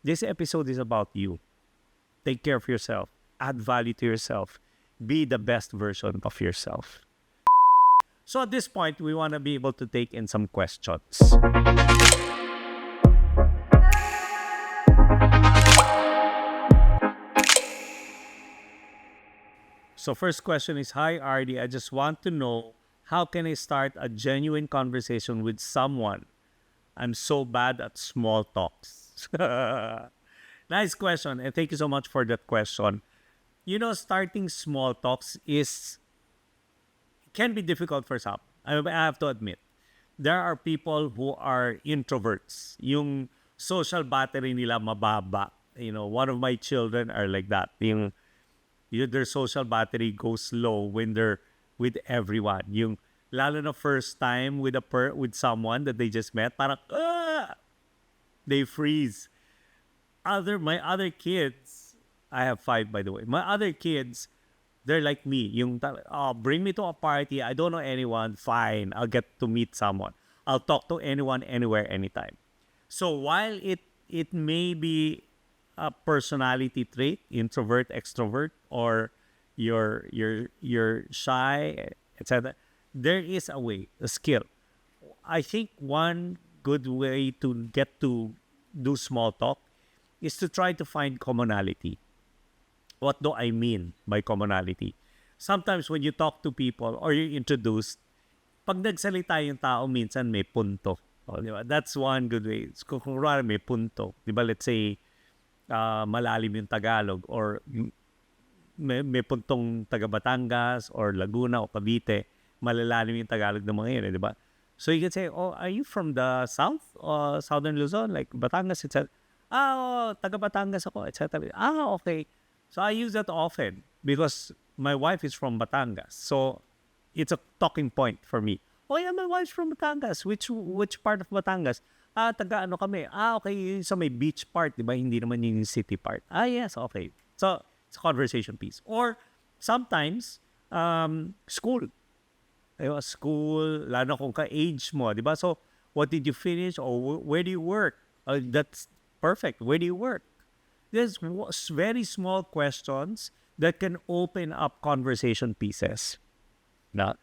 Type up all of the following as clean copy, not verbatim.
This episode is about you. Take care of yourself. Add value to yourself. Be the best version of yourself. So at this point, we want to be able to take in some questions. So first question is, hi RD, I just want to know, how can I start a genuine conversation with someone? I'm so bad at small talks. Nice question, and thank you so much for that question. You know, starting small talks can be difficult for some. I have to admit. There are people who are introverts. Yung social battery nila mababa. You know, one of my children are like that. Their social battery goes low when they're with everyone. Yung lalo na first time with with someone that they just met, parang they freeze. My other kids, I have 5 by the way. My other kids, they're like me. Bring me to a party. I don't know anyone. Fine, I'll get to meet someone. I'll talk to anyone, anywhere, anytime. So while it may be a personality trait, introvert, extrovert, or you're shy, etc., there is a way, a skill. I think one good way to get to do small talk is to try to find commonality. What do I mean by commonality? Sometimes when you talk to people or you're introduced, pag nagsalita yung tao, minsan may punto. Di ba? That's one good way. Kung may punto. Di ba? Let's say, malalim yung Tagalog or may puntong taga Batangas or Laguna o Cavite, malalalim yung Tagalog ng mga yun, di ba? So you can say, oh, are you from the South or Southern Luzon, like Batangas, etc.? Taga Batangas ako, etc. Okay. So I use that often because my wife is from Batangas. So it's a talking point for me. Oh yeah, my wife's from Batangas. Which part of Batangas? Taga ano kami? Okay, sa may beach part, di ba? Hindi naman yung city part. Yes, okay. So it's a conversation piece. Or sometimes, school. Diba? School, lalo kung ka-age mo, di ba? So, what did you finish? Or where do you work? That's perfect. Where do you work? There's very small questions that can open up conversation pieces. Now,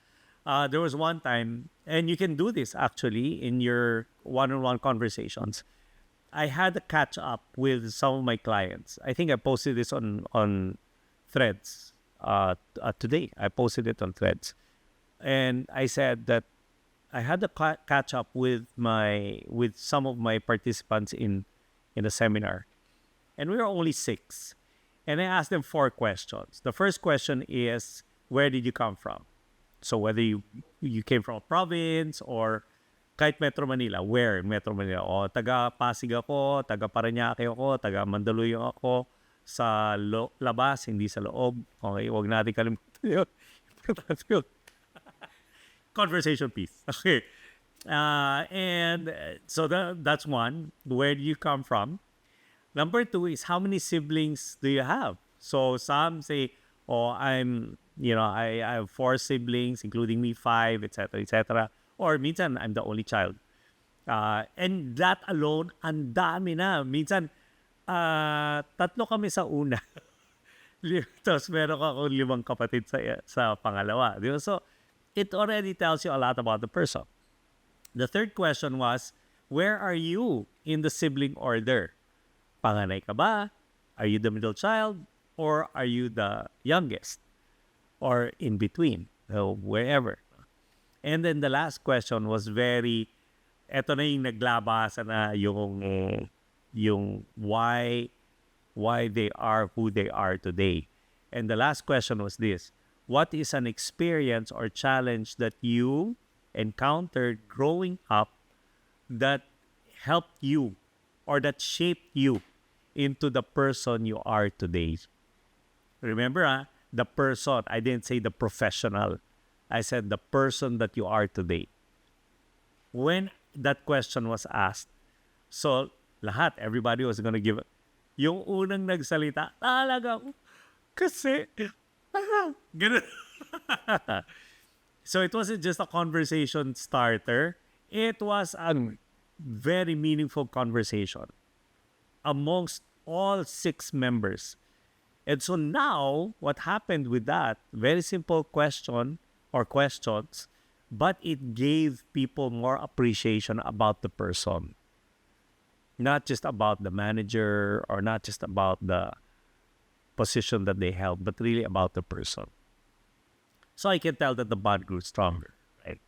there was one time, and you can do this actually in your one-on-one conversations. I had a catch up with some of my clients. I think I posted this on Threads today. I posted it on Threads, and I said that I had a catch up with some of my participants in a seminar, and we were only 6. And I asked them 4 questions. The first question is, where did you come from? So whether you came from a province or kahit Metro Manila, where Metro Manila? O taga Pasig ako, taga Parañaque ako, taga Mandaluyong ako, sa labas, hindi sa loob. Okay, huwag natin kalimutan yun. Conversation piece. Okay. So that's one. Where do you come from? Number 2 is, how many siblings do you have? So some say, I have 4 siblings, including me, 5, etc., etc. Or minsan, I'm the only child. And that alone, ang dami na. Minsan, 3 kami sa una. Tapos meron ako 5 kapatid sa pangalawa. So, it already tells you a lot about the person. The third question was, where are you in the sibling order? Panganay ka ba? Are you the middle child? Or are you the youngest? Or in between? Wherever. And then the last question was eto na yung naglabasa na yung why they are who they are today. And the last question was this: what is an experience or challenge that you encountered growing up that helped you or that shaped you into the person you are today? Remember, the person. I didn't say the professional. I said the person that you are today. When that question was asked, so everybody was gonna give it. Yung unang nagsalita, talaga, kasi, ganun. So it wasn't just a conversation starter. It was a very meaningful conversation. amongst all 6 members. And so now, what happened with that? Very simple question or questions, but it gave people more appreciation about the person, not just about the manager or not just about the position that they held, but really about the person. So I can tell that the bond grew stronger, right?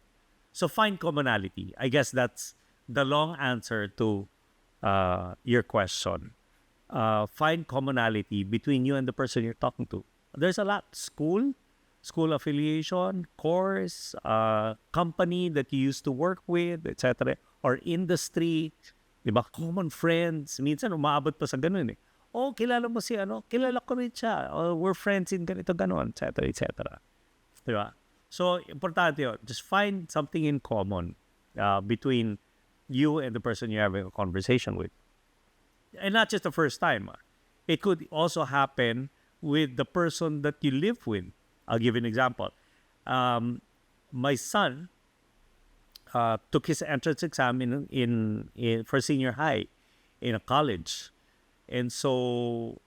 So find commonality. I guess that's the long answer to your question. Find commonality between you and the person you're talking to. There's a lot. School affiliation, course, company that you used to work with, etc. Or industry, di ba? Common friends. Minsan umaabot pa sa ganun eh. Oh, kilala mo si ano? Kilala ko rin siya. Oh, we're friends in ganito, ganon, etc. etc. Di ba? So, importante yun. Just find something in common between you and the person you're having a conversation with. And not just the first time. It could also happen with the person that you live with. I'll give you an example. My son took his entrance exam in for senior high in a college. And so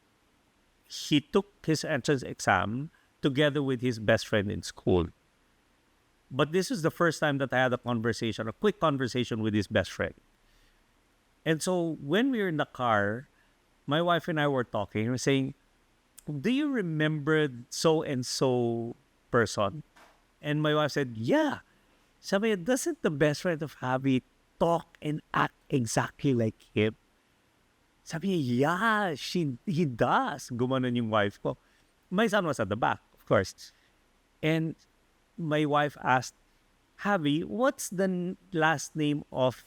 he took his entrance exam together with his best friend in school. But this is the first time that I had a quick conversation with his best friend. And so when we were in the car, my wife and I were talking. We were saying, do you remember so and so person? And my wife said, yeah. Sabi niya, doesn't the best friend of Javi talk and act exactly like him? Sabi niya, yeah, he does. Gumanon yung wife ko. My son was at the back, of course. And my wife asked, Javi, what's the last name of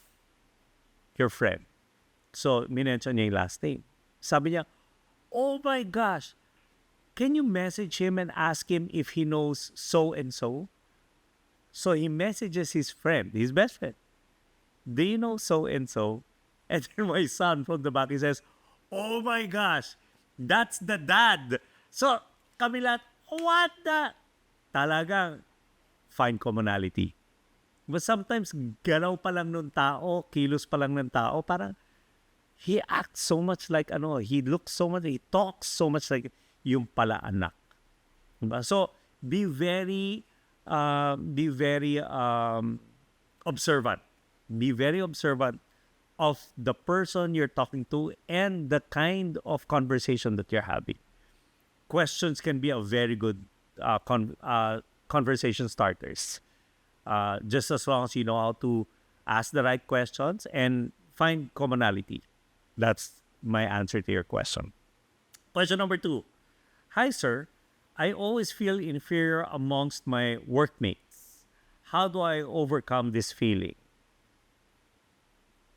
your friend? So, minention niya yung last name. Sabi niya, oh my gosh, can you message him and ask him if he knows so-and-so? So he messages his friend, his best friend. Do you know so-and-so? And then my son from the back, he says, oh my gosh, that's the dad. So kami lahat, what the? Talagang find commonality. But sometimes, galaw pa lang ng tao, kilos pa lang ng tao, parang he acts so much like he looks so much, he talks so much like yung pala anak. Diba? So, be very observant. Be very observant of the person you're talking to and the kind of conversation that you're having. Questions can be a very good conversation starters. Just as long as you know how to ask the right questions and find commonality. That's my answer to your question. Question number 2. Hi, sir. I always feel inferior amongst my workmates. How do I overcome this feeling?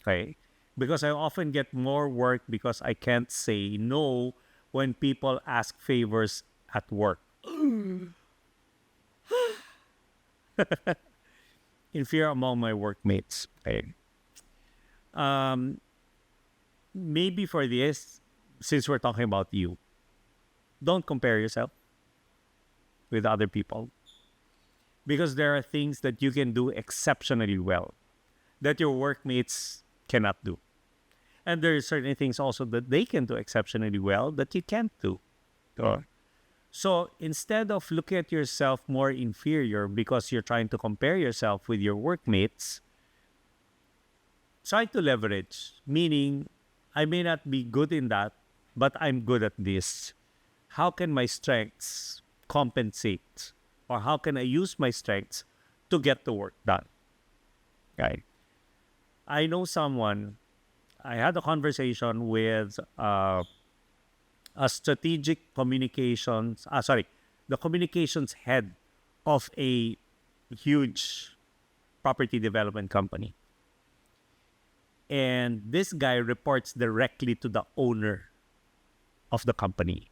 Okay. Because I often get more work because I can't say no when people ask favors at work. Inferior among my workmates. Okay. Maybe for this, since we're talking about you, don't compare yourself with other people. Because there are things that you can do exceptionally well that your workmates cannot do. And there are certain things also that they can do exceptionally well that you can't do. So instead of looking at yourself more inferior because you're trying to compare yourself with your workmates, try to leverage, meaning I may not be good in that, but I'm good at this. How can my strengths compensate? Or how can I use my strengths to get the work done? Right? I know someone, I had a conversation with a strategic communications, the communications head of a huge property development company. And this guy reports directly to the owner of the company.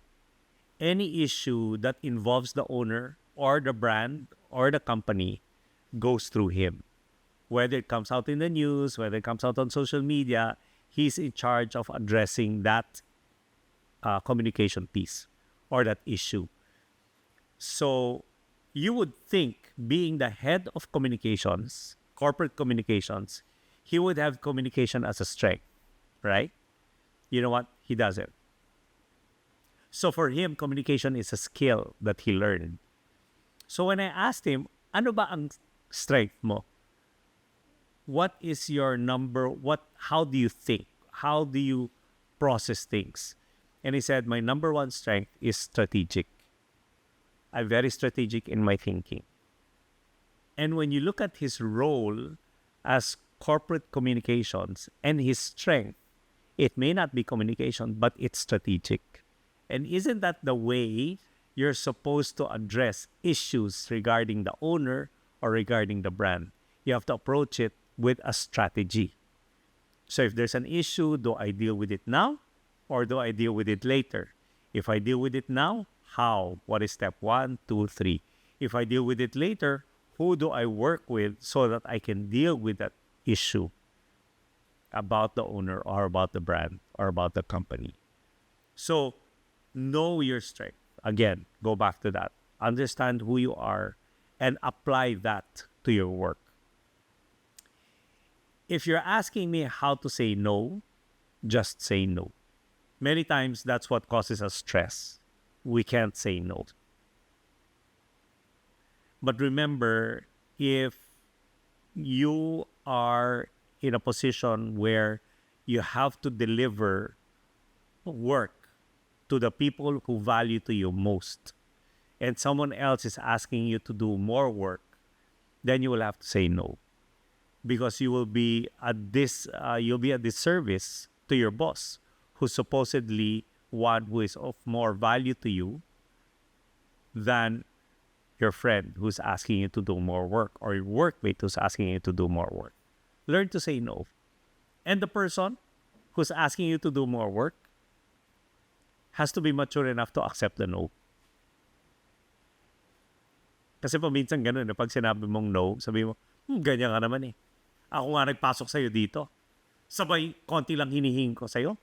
Any issue that involves the owner or the brand or the company goes through him. Whether it comes out in the news, whether it comes out on social media, he's in charge of addressing that communication piece or that issue. So you would think, being the head of communications, corporate communications, he would have communication as a strength, right? You know what? He doesn't. So for him, communication is a skill that he learned. So when I asked him, ano ba ang strength mo? What is your how do you think? How do you process things? And he said, my number one strength is strategic. I'm very strategic in my thinking. And when you look at his role as corporate communications and his strength, it may not be communication, but it's strategic. And isn't that the way you're supposed to address issues regarding the owner or regarding the brand? You have to approach it with a strategy. So if there's an issue, do I deal with it now or do I deal with it later? If I deal with it now, how? What is step 1, 2, 3? If I deal with it later, who do I work with so that I can deal with that issue about the owner or about the brand or about the company? So know your strength. Again, go back to that. Understand who you are and apply that to your work. If you're asking me how to say no, just say no. Many times that's what causes us stress. We can't say no. But remember, if you are in a position where you have to deliver work to the people who value to you most, and someone else is asking you to do more work, then you will have to say no, because you will be at disservice to your boss, who supposedly one who is of more value to you than your friend who's asking you to do more work or your workmate who's asking you to do more work. Learn to say no. And the person who's asking you to do more work has to be mature enough to accept the no. Kasi paminsan ganun, pag sinabi mong no, sabi mo, ganyan ka naman eh. Ako nga nagpasok sa'yo dito. Sabay, konti lang hinihing ko sa'yo.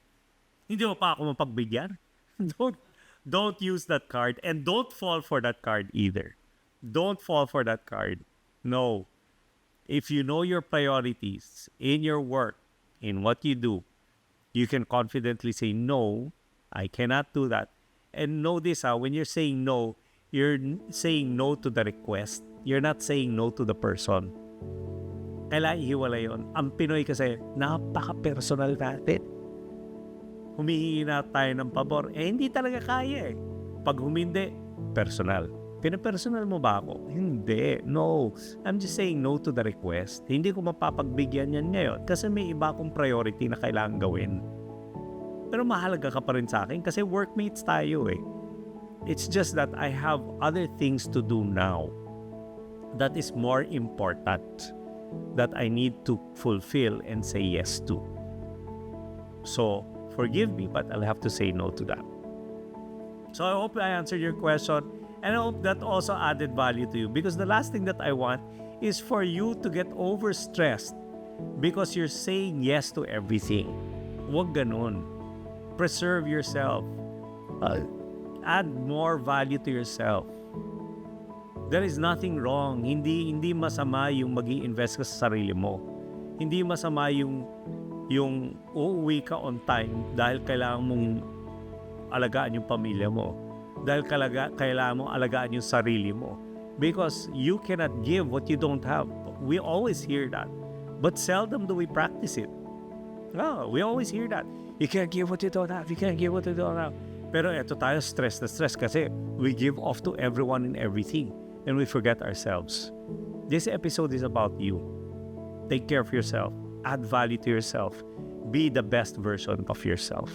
Hindi mo pa ako mapagbigyan. Don't use that card and don't fall for that card either. Don't fall for that card. No. If you know your priorities in your work, in what you do, you can confidently say, no, I cannot do that. And know this, when you're saying no, you're saying no to the request. You're not saying no to the person. Kailangan ihiwalay yun. Ang Pinoy kasi, napaka-personal natin. Humihingi na tayo ng pabor. Hindi talaga kaya eh. Pag humindi, personal. Pinapersonal mo ba ako? Hindi. No. I'm just saying no to the request. Hindi ko mapapagbigyan yan ngayon kasi may iba akong priority na kailangan gawin. Pero mahalaga ka pa rin sa akin kasi workmates tayo eh. It's just that I have other things to do now that is more important that I need to fulfill and say yes to. So, forgive me, but I'll have to say no to that. So I hope I answered your question, and I hope that also added value to you, because the last thing that I want is for you to get overstressed because you're saying yes to everything. Huwag ganun. Preserve yourself. Add more value to yourself. There is nothing wrong. Hindi masama yung mag-i-invest ka sa sarili mo. Hindi masama yung uuwi ka on time dahil kailangan mong alagaan yung pamilya mo. Dahil kailangan mong alagaan yung sarili mo. Because you cannot give what you don't have. We always hear that. But seldom do we practice it. No, we always hear that. You can't give what you don't have. You can't give what you don't have. Pero eto tayo, stress na stress kasi we give off to everyone and everything. And we forget ourselves. This episode is about you. Take care of yourself. Add value to yourself. Be the best version of yourself.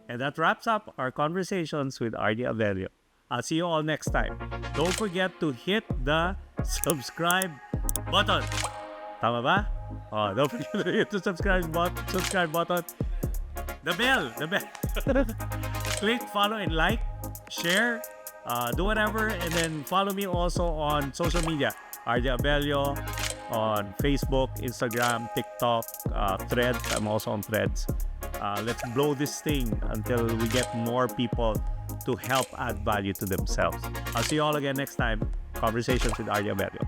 And that wraps up our conversations with RD Avelio. I'll see you all next time. Don't forget to hit the subscribe button. Tama ba? Don't forget to hit the subscribe button. The bell. Click, follow, and like, share. Do whatever, and then follow me also on social media. RD Avelio on Facebook, Instagram, TikTok, Threads. I'm also on Threads. Let's blow this thing until we get more people to help add value to themselves. I'll see you all again next time. Conversations with RD Avelio.